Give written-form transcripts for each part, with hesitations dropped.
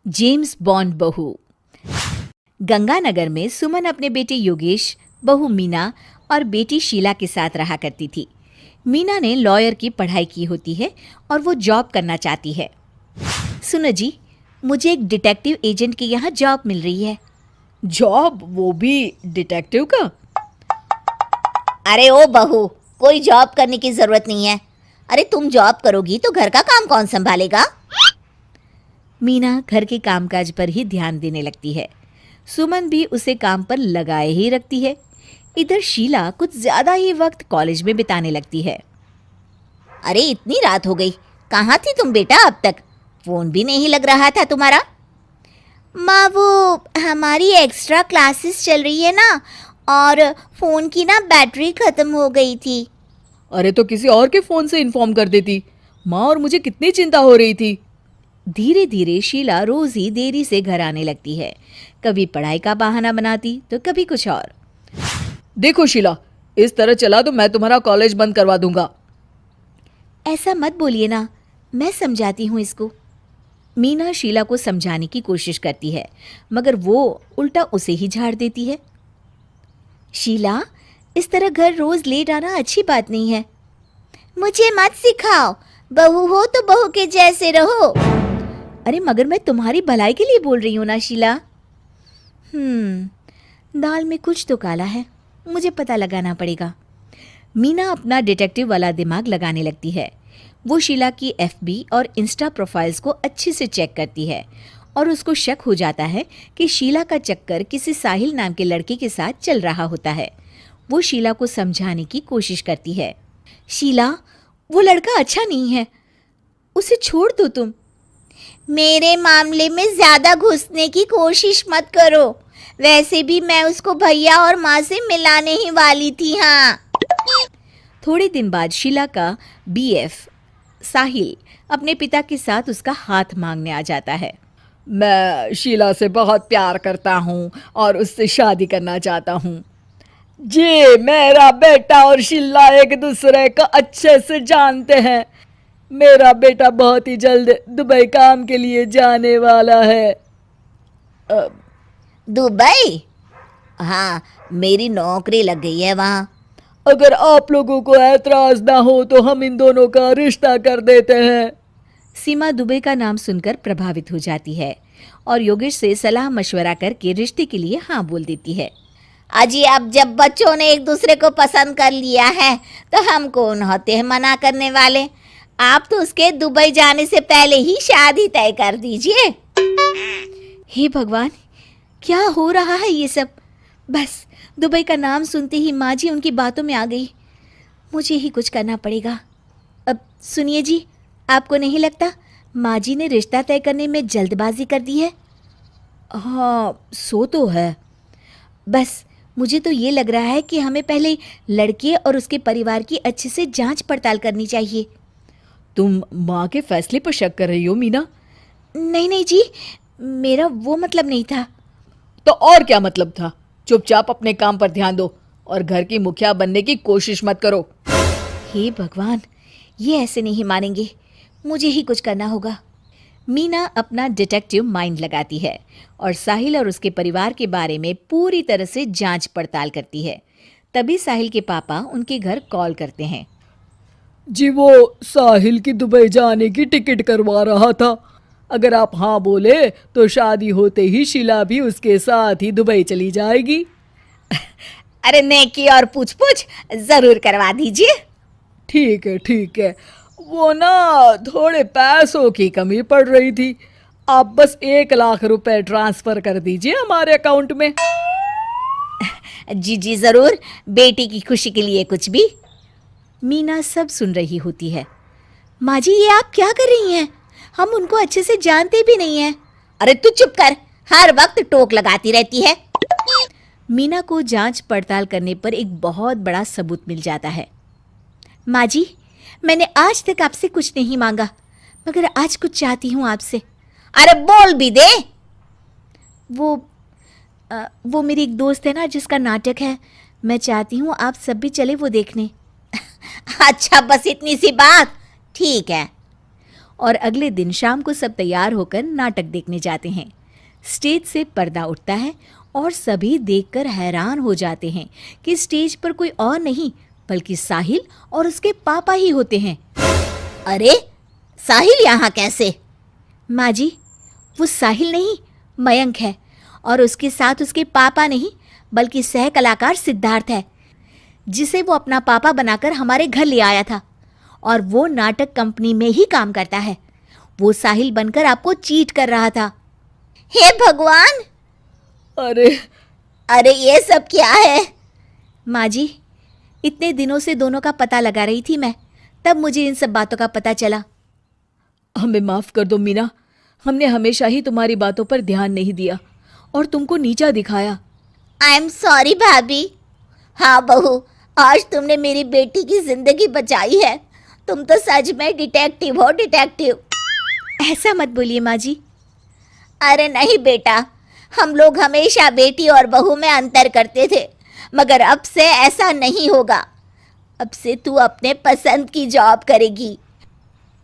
James bond बहू। गंगानगर में सुमन अपने बेटे योगेश, बहू मीना और बेटी शीला के साथ रहा करती थी। मीना ने लॉयर की पढ़ाई की होती है और वो जॉब करना चाहती है। सुनो जी, मुझे एक डिटेक्टिव एजेंट के यहाँ जॉब मिल रही है। जॉब? वो भी डिटेक्टिव का? अरे ओ बहू, कोई जॉब करने की जरूरत नहीं है। अरे तुम जॉब करोगी तो घर का काम कौन संभालेगा? मीना घर के कामकाज पर ही ध्यान देने लगती है। सुमन भी उसे काम पर लगाए ही रखती है। इधर शीला कुछ ज्यादा ही वक्त कॉलेज में बिताने लगती है। अरे इतनी रात हो गई, कहाँ थी तुम बेटा अब तक? फोन भी नहीं लग रहा था तुम्हारा। माँ, वो हमारी एक्स्ट्रा क्लासेस चल रही है ना, और फ़ोन की ना बैटरी ख़त्म हो गई थी। अरे तो किसी और के फोन से इन्फॉर्म कर देती माँ, और मुझे कितनी चिंता हो रही थी। धीरे धीरे शीला रोज ही देरी से घर आने लगती है। कभी पढ़ाई का बहाना बनाती तो कभी कुछ और। देखो शीला, इस तरह चला तो मैं तुम्हारा कॉलेज बंद करवा दूंगा। ऐसा मत बोलिए ना, मैं समझाती हूँ इसको। मीना शीला को समझाने की कोशिश करती है, मगर वो उल्टा उसे ही झाड़ देती है। शीला, इस तरह घर रोज लेट आना अच्छी बात नहीं है। मुझे मत सिखाओ, बहू हो तो बहू के जैसे रहो। अरे मगर मैं तुम्हारी भलाई के लिए बोल रही हूँ ना शीला। दाल में कुछ तो काला है, मुझे पता लगाना पड़ेगा। मीना अपना डिटेक्टिव वाला दिमाग लगाने लगती है। वो शीला की एफबी और इंस्टा प्रोफाइल्स को अच्छे से चेक करती है और उसको शक हो जाता है कि शीला का चक्कर किसी साहिल नाम के लड़के के साथ चल रहा होता है। वो शीला को समझाने की कोशिश करती है। शीला, वो लड़का अच्छा नहीं है, उसे छोड़ दो तुम। मेरे मामले में ज़्यादा घुसने की कोशिश मत करो। वैसे भी मैं उसको भैया और माँ से मिलाने ही वाली थी। हाँ। थोड़े दिन बाद शीला का बीएफ साहिल अपने पिता के साथ उसका हाथ मांगने आ जाता है। मैं शीला से बहुत प्यार करता हूँ और उससे शादी करना चाहता हूँ। जी, मेरा बेटा और शीला एक दूसरे को अच्छे से जानते हैं। मेरा बेटा बहुत ही जल्द दुबई काम के लिए जाने वाला है। दुबई? हाँ, मेरी नौकरी लग गई है वहाँ। अगर आप लोगों को ऐतराज ना हो तो हम इन दोनों का रिश्ता कर देते हैं। सीमा दुबई का नाम सुनकर प्रभावित हो जाती है और योगेश से सलाह मशवरा करके रिश्ते के लिए हाँ बोल देती है। अजी, अब जब बच्चों ने एक दूसरे को पसंद कर लिया है तो हम कौन होते हैं मना करने वाले? आप तो उसके दुबई जाने से पहले ही शादी तय कर दीजिए। हे भगवान, क्या हो रहा है ये सब? बस दुबई का नाम सुनते ही माँ जी उनकी बातों में आ गई। मुझे ही कुछ करना पड़ेगा। अब सुनिए जी, आपको नहीं लगता माँ जी ने रिश्ता तय करने में जल्दबाजी कर दी है? हाँ, सो तो है। बस मुझे तो ये लग रहा है कि हमें पहले लड़के और उसके परिवार की अच्छे से जांच पड़ताल करनी चाहिए। तुम माँ के फैसले पर शक कर रही हो मीना? नहीं जी, मेरा वो मतलब नहीं था। तो और क्या मतलब था? चुपचाप अपने काम पर ध्यान दो और घर की मुखिया बनने की कोशिश मत करो। हे भगवान, ये ऐसे नहीं मानेंगे, मुझे ही कुछ करना होगा। मीना अपना डिटेक्टिव माइंड लगाती है और साहिल और उसके परिवार के बारे में पूरी तरह से जांच पड़ताल करती है। तभी साहिल के पापा उनके घर कॉल करते हैं। जी, वो साहिल की दुबई जाने की टिकट करवा रहा था। अगर आप हाँ बोले तो शादी होते ही शीला भी उसके साथ ही दुबई चली जाएगी। अरे नेकी और पूछ पूछ जरूर करवा दीजिए। ठीक है ठीक है, वो ना थोड़े पैसों की कमी पड़ रही थी। आप बस 1 लाख रुपए ट्रांसफर कर दीजिए हमारे अकाउंट में। जी जरूर, बेटी की खुशी के लिए कुछ भी। मीना सब सुन रही होती है। माँ जी, ये आप क्या कर रही हैं? हम उनको अच्छे से जानते भी नहीं हैं। अरे तू चुप कर, हर वक्त टोक लगाती रहती है। मीना को जांच पड़ताल करने पर एक बहुत बड़ा सबूत मिल जाता है। माँ जी, मैंने आज तक आपसे कुछ नहीं मांगा, मगर आज कुछ चाहती हूँ आपसे। अरे बोल भी दे। वो मेरी एक दोस्त है ना जिसका नाटक है, मैं चाहती हूँ आप सब भी चले वो देखने। अच्छा, बस इतनी सी बात? ठीक है। और अगले दिन शाम को सब तैयार होकर नाटक देखने जाते हैं। स्टेज से पर्दा उठता है और सभी देखकर हैरान हो जाते हैं कि स्टेज पर कोई और नहीं बल्कि साहिल और उसके पापा ही होते हैं। अरे साहिल यहाँ कैसे? माँ जी, वो साहिल नहीं मयंक है और उसके साथ उसके पापा नहीं बल्कि सह कलाकार सिद्धार्थ है, जिसे वो अपना पापा बनाकर हमारे घर ले आया था और वो नाटक कंपनी में ही काम करता है। वो साहिल बनकर आपको चीट कर रहा था। हे भगवान, अरे अरे ये सब क्या है? माँ जी, इतने दिनों से दोनों का पता लगा रही थी मैं, तब मुझे इन सब बातों का पता चला। हमें माफ कर दो मीना, हमने हमेशा ही तुम्हारी बातों पर ध्यान नहीं दिया और तुमको नीचा दिखाया। आई एम सॉरी भाभी। हाँ बहू, आज तुमने मेरी बेटी की जिंदगी बचाई है। तुम तो सच में डिटेक्टिव हो, डिटेक्टिव। ऐसा मत बोलिए माँ जी। अरे नहीं बेटा, हम लोग हमेशा बेटी और बहू में अंतर करते थे, मगर अब से ऐसा नहीं होगा। अब से तू अपने पसंद की जॉब करेगी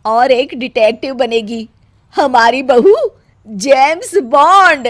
और एक डिटेक्टिव बनेगी, हमारी बहू जेम्स बॉन्ड।